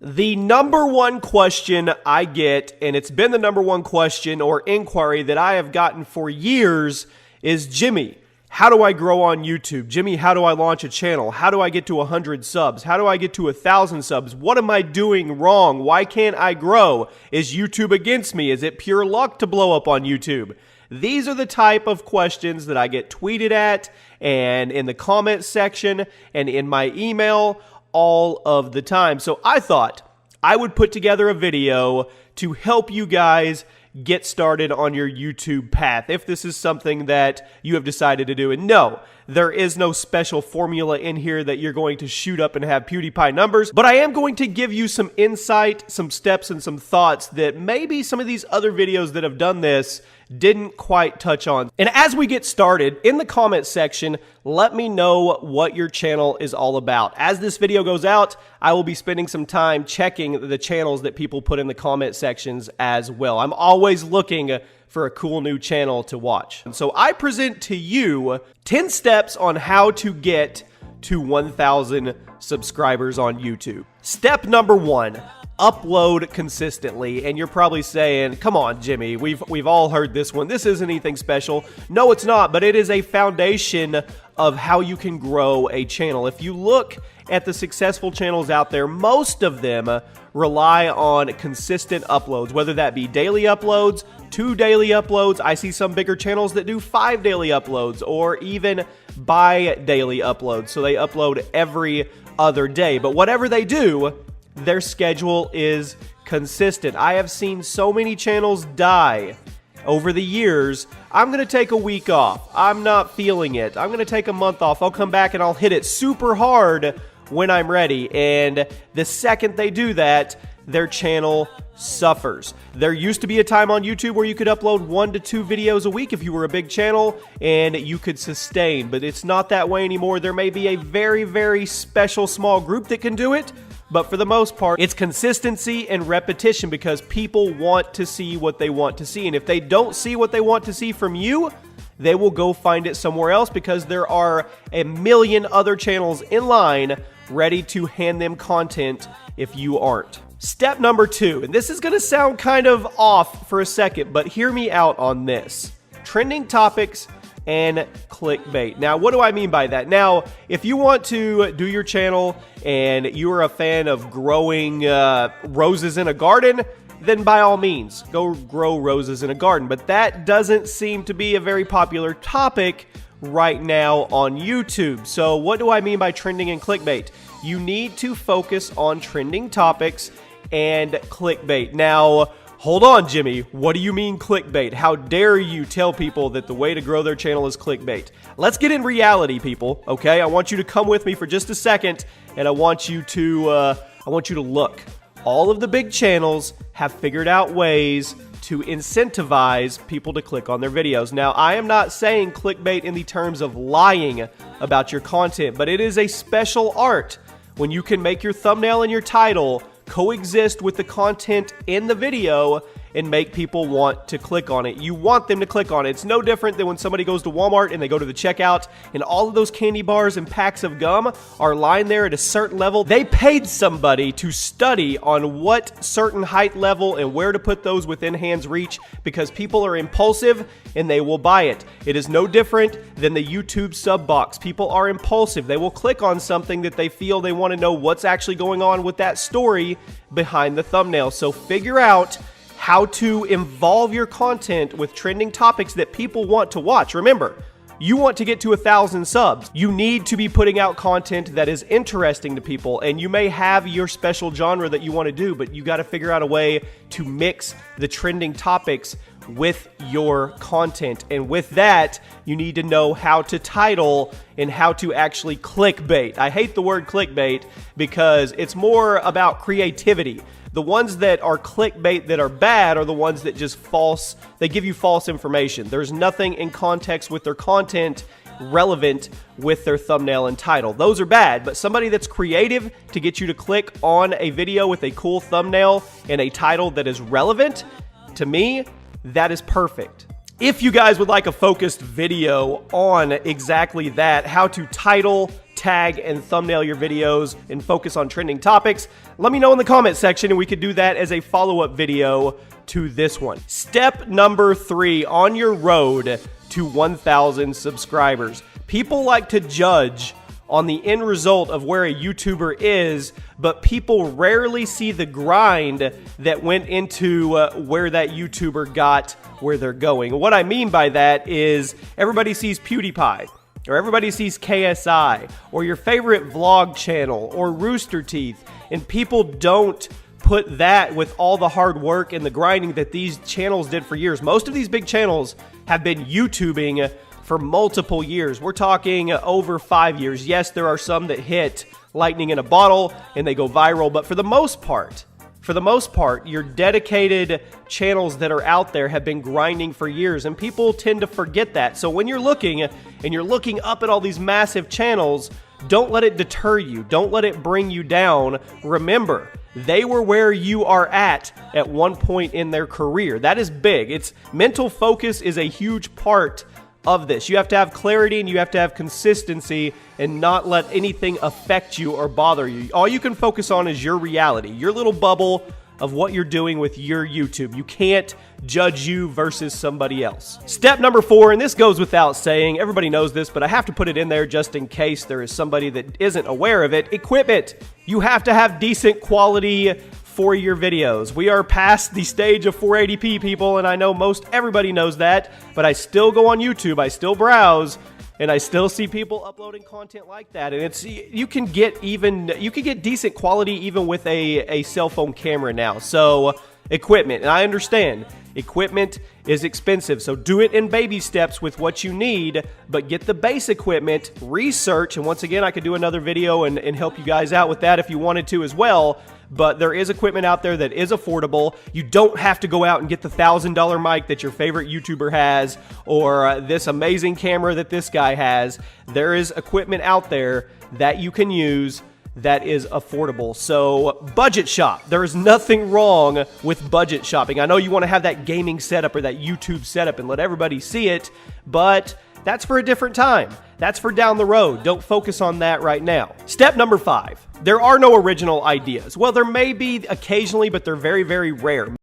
The number one question I get, and it's been the number one question or inquiry that I have gotten for years, is Jimmy, how do I grow on YouTube? Jimmy, how do I launch a channel? How do I get to 100 subs? How do I get to 1,000 subs? What am I doing wrong? Why can't I grow? Is YouTube against me? Is it pure luck to blow up on YouTube? These are the type of questions that I get tweeted at and in the comment section and in my email all of the time. So I thought I would put together a video to help you guys get started on your YouTube path if this is something that you have decided to do. And no, there is no special formula in here that you're going to shoot up and have PewDiePie numbers, but I am going to give you some insight, some steps, and some thoughts that maybe some of these other videos that have done this didn't quite touch on. And as we get started, in the comment section, let me know what your channel is all about. As this video goes out, I will be spending some time checking the channels that people put in the comment sections as well. I'm always looking for a cool new channel to watch. And so I present to you 10 steps on how to get to 1,000 subscribers on YouTube. Step number 1. Upload consistently. And you're probably saying, come on, Jimmy, we've all heard this one. This isn't anything special. No, it's not, but it is a foundation of how you can grow a channel. If you look at the successful channels out there, most of them rely on consistent uploads, whether that be daily uploads, 2 daily uploads. I see some bigger channels that do 5 daily uploads or even bi-daily uploads. So they upload every other day. But whatever they do, their schedule is consistent. I have seen so many channels die over the years. I'm going to take a week off. I'm not feeling it. I'm going to take a month off. I'll come back and I'll hit it super hard when I'm ready. And the second they do that, their channel suffers. There used to be a time on YouTube where you could upload 1 to 2 videos a week if you were a big channel and you could sustain, but it's not that way anymore. There may be a very, very special small group that can do it, but for the most part, it's consistency and repetition because people want to see what they want to see. And if they don't see what they want to see from you, they will go find it somewhere else because there are a million other channels in line ready to hand them content if you aren't. Step number 2, and this is going to sound kind of off for a second, but hear me out on this. Trending topics and clickbait. Now, what do I mean by that? Now, if you want to do your channel and you are a fan of growing roses in a garden, then by all means, go grow roses in a garden. But that doesn't seem to be a very popular topic right now on YouTube. So what do I mean by trending and clickbait? You need to focus on trending topics and clickbait. Now, hold on, Jimmy. What do you mean clickbait? How dare you tell people that the way to grow their channel is clickbait? Let's get in reality, people, okay? I want you to come with me for just a second, and I want you to look. All of the big channels have figured out ways to incentivize people to click on their videos. Now, I am not saying clickbait in the terms of lying about your content, but it is a special art when you can make your thumbnail and your title coexist with the content in the video and make people want to click on it. You want them to click on it. It's no different than when somebody goes to Walmart and they go to the checkout and all of those candy bars and packs of gum are lined there at a certain level. They paid somebody to study on what certain height level and where to put those within hand's reach because people are impulsive and they will buy it. It is no different than the YouTube sub box. People are impulsive. They will click on something that they feel they want to know what's actually going on with that story behind the thumbnail. So figure out how to involve your content with trending topics that people want to watch. Remember, you want to get to 1,000 subs. You need to be putting out content that is interesting to people, and you may have your special genre that you want to do, but you got to figure out a way to mix the trending topics with your content. And with that, you need to know how to title and how to actually clickbait. I hate the word clickbait because it's more about creativity. The ones that are clickbait that are bad are the ones that just they give you false information. There's nothing in context with their content relevant with their thumbnail and title. Those are bad, but somebody that's creative to get you to click on a video with a cool thumbnail and a title that is relevant, to me, that is perfect. If you guys would like a focused video on exactly that, how to title, tag and thumbnail your videos and focus on trending topics? Let me know in the comment section and we could do that as a follow-up video to this one. Step number 3 on your road to 1,000 subscribers. People like to judge on the end result of where a YouTuber is, but people rarely see the grind that went into where that YouTuber got where they're going. What I mean by that is everybody sees PewDiePie, or everybody sees KSI, or your favorite vlog channel, or Rooster Teeth, and people don't put that with all the hard work and the grinding that these channels did for years. Most of these big channels have been YouTubing for multiple years. We're talking over 5 years. Yes, there are some that hit lightning in a bottle and they go viral, but for the most part, your dedicated channels that are out there have been grinding for years, and people tend to forget that. So when you're looking up at all these massive channels, don't let it deter you. Don't let it bring you down. Remember, they were where you are at one point in their career. That is big. Mental focus is a huge part of this. You have to have clarity and you have to have consistency and not let anything affect you or bother you. All you can focus on is your reality, your little bubble of what you're doing with your YouTube. You can't judge you versus somebody else. Step number 4, and this goes without saying, everybody knows this, but I have to put it in there just in case there is somebody that isn't aware of it. Equipment. You have to have decent quality for your videos. We are past the stage of 480p, people, and I know most everybody knows that, but I still go on YouTube, I still browse, and I still see people uploading content like that. And you can get decent quality even with a cell phone camera now. So equipment, and I understand equipment is expensive, so do it in baby steps with what you need, but get the base equipment, research, and once again, I could do another video and help you guys out with that if you wanted to as well. But there is equipment out there that is affordable. You don't have to go out and get the $1,000 mic that your favorite YouTuber has, or this amazing camera that this guy has. There is equipment out there that you can use that is affordable. So budget shop. There is nothing wrong with budget shopping. I know you want to have that gaming setup or that YouTube setup and let everybody see it, but that's for a different time. That's for down the road. Don't focus on that right now. Step number 5. There are no original ideas. Well, there may be occasionally, but they're very, very rare.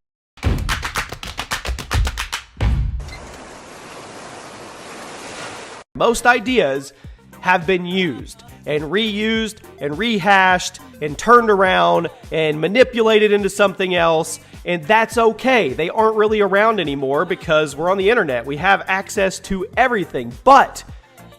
Most ideas have been used and reused and rehashed and turned around and manipulated into something else, and that's okay. They aren't really around anymore because we're on the internet. We have access to everything, but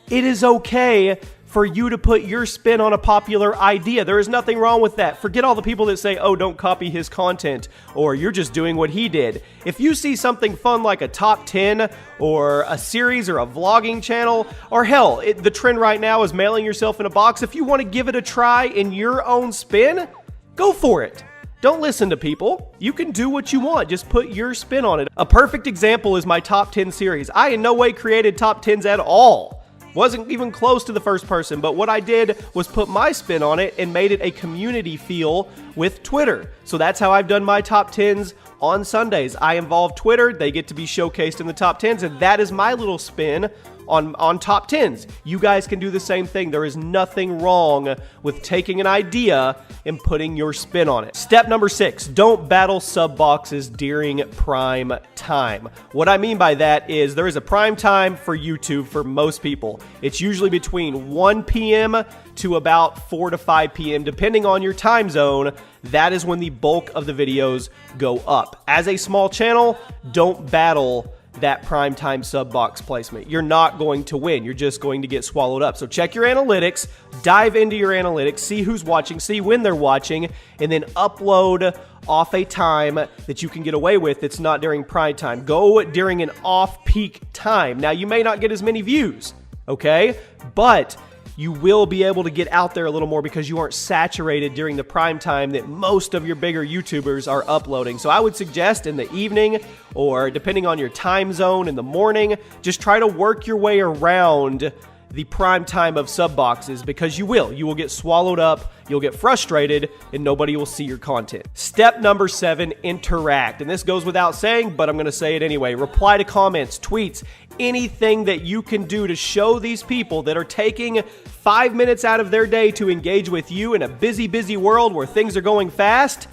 it is okay for you to put your spin on a popular idea. There is nothing wrong with that. Forget all the people that say, oh, don't copy his content, or you're just doing what he did. If you see something fun like a top 10 or a series or a vlogging channel, or hell, the trend right now is mailing yourself in a box. If you want to give it a try in your own spin, go for it. Don't listen to people. You can do what you want. Just put your spin on it. A perfect example is my top 10 series. I in no way created top 10s at all. Wasn't even close to the first person, but what I did was put my spin on it and made it a community feel with Twitter. So that's how I've done my top 10s on Sundays. I involve Twitter, they get to be showcased in the top 10s, and that is my little spin on top 10s. You guys can do the same thing. There is nothing wrong with taking an idea and putting your spin on it. Step number 6, don't battle sub boxes during prime time. What I mean by that is there is a prime time for YouTube for most people. It's usually between 1 p.m. to about 4 to 5 p.m. depending on your time zone. That is when the bulk of the videos go up. As a small channel, don't battle that primetime sub box placement. You're not going to win. You're just going to get swallowed up. So check your analytics, dive into your analytics, see who's watching, see when they're watching, and then upload off a time that you can get away with. It's not during prime time. Go during an off-peak time. Now, you may not get as many views, okay? But you will be able to get out there a little more because you aren't saturated during the prime time that most of your bigger YouTubers are uploading. So I would suggest in the evening, or depending on your time zone in the morning, just try to work your way around the prime time of sub boxes, because you will get swallowed up, you'll get frustrated, and nobody will see your content. Step number 7, interact. And this goes without saying, but I'm going to say it anyway. Reply to comments, tweets, anything that you can do to show these people that are taking 5 minutes out of their day to engage with you in a busy world where things are going fast.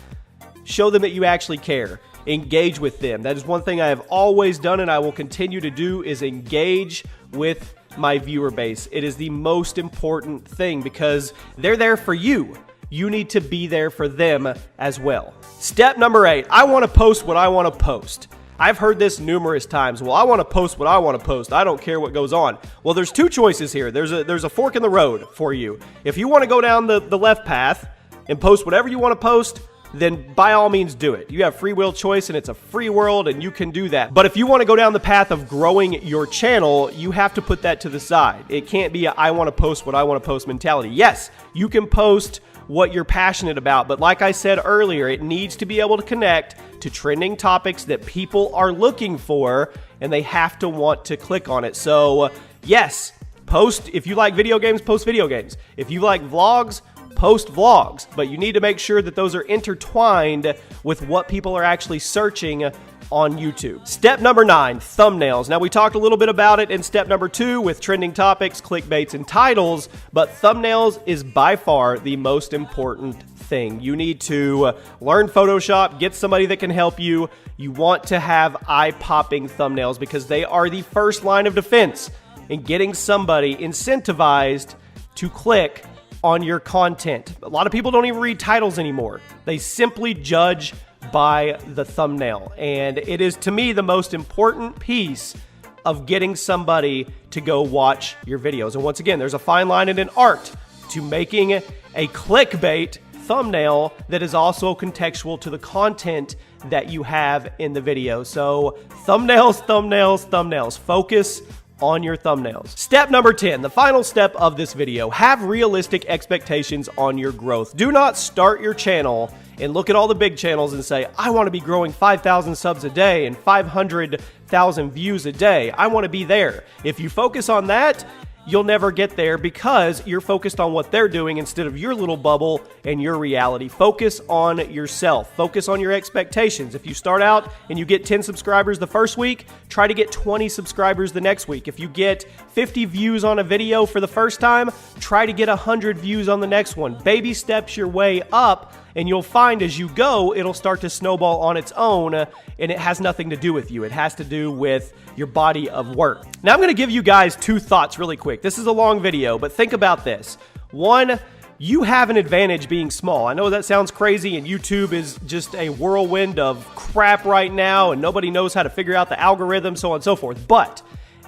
Show them that you actually care. Engage with them. That is one thing I have always done and I will continue to do, is engage with my viewer base. It is the most important thing because they're there for you. You need to be there for them as well. Step number 8, I want to post what I want to post. I've heard this numerous times. Well, I want to post what I want to post. I don't care what goes on. Well, there's two choices here. There's a fork in the road for you. If you want to go down the left path and post whatever you want to post, then by all means do it. You have free will choice and it's a free world and you can do that. But if you want to go down the path of growing your channel, you have to put that to the side. It can't be a I want to post what I want to post mentality. Yes, you can post what you're passionate about, but like I said earlier, it needs to be able to connect to trending topics that people are looking for and they have to want to click on it. So yes, post. If you like video games, post video games. If you like vlogs, post vlogs, but you need to make sure that those are intertwined with what people are actually searching on YouTube. Step number 9, thumbnails. Now we talked a little bit about it in step number 2 with trending topics, clickbaits, and titles, but thumbnails is by far the most important thing. You need to learn Photoshop, get somebody that can help you. You want to have eye-popping thumbnails because they are the first line of defense in getting somebody incentivized to click on your content. A lot of people don't even read titles anymore. They simply judge by the thumbnail. And it is, to me, the most important piece of getting somebody to go watch your videos. And once again, there's a fine line and an art to making a clickbait thumbnail that is also contextual to the content that you have in the video. So thumbnails. Focus on your thumbnails. Step number 10, the final step of this video, have realistic expectations on your growth. Do not start your channel and look at all the big channels and say, I want to be growing 5,000 subs a day and 500,000 views a day. I want to be there. If you focus on that, you'll never get there because you're focused on what they're doing instead of your little bubble and your reality. Focus on yourself. Focus on your expectations. If you start out and you get 10 subscribers the first week, try to get 20 subscribers the next week. If you get 50 views on a video for the first time, try to get 100 views on the next one. Baby steps your way up, and you'll find as you go, it'll start to snowball on its own, and it has nothing to do with you. It has to do with your body of work. Now, I'm going to give you guys 2 thoughts really quick. This is a long video, but think about this. 1, you have an advantage being small. I know that sounds crazy, and YouTube is just a whirlwind of crap right now, and nobody knows how to figure out the algorithm, so on and so forth. But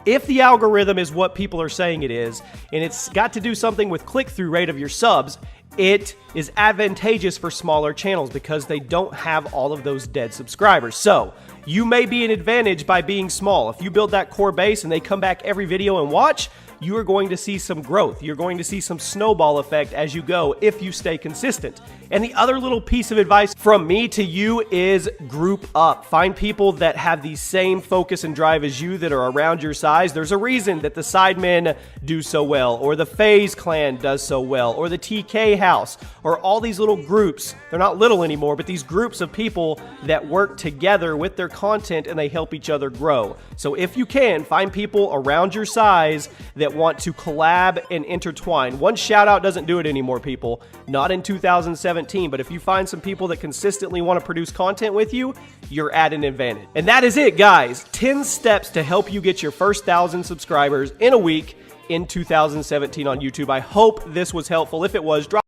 if the algorithm is what people are saying it is, and it's got to do something with click-through rate of your subs, it is advantageous for smaller channels because they don't have all of those dead subscribers. So you may be an advantage by being small. If you build that core base and they come back every video and watch, you are going to see some growth. You're going to see some snowball effect as you go if you stay consistent. And the other little piece of advice from me to you is group up. Find people that have the same focus and drive as you that are around your size. There's a reason that the Sidemen do so well, or the FaZe Clan does so well, or the TK House, or all these little groups. They're not little anymore, but these groups of people that work together with their content and they help each other grow. So if you can, find people around your size that want to collab and intertwine. One shout out doesn't do it anymore, people. Not in 2017, but if you find some people that consistently want to produce content with you, you're at an advantage. And that is it, guys. 10 steps to help you get your first 1,000 subscribers in a week in 2017 on YouTube. I hope this was helpful. If it was, drop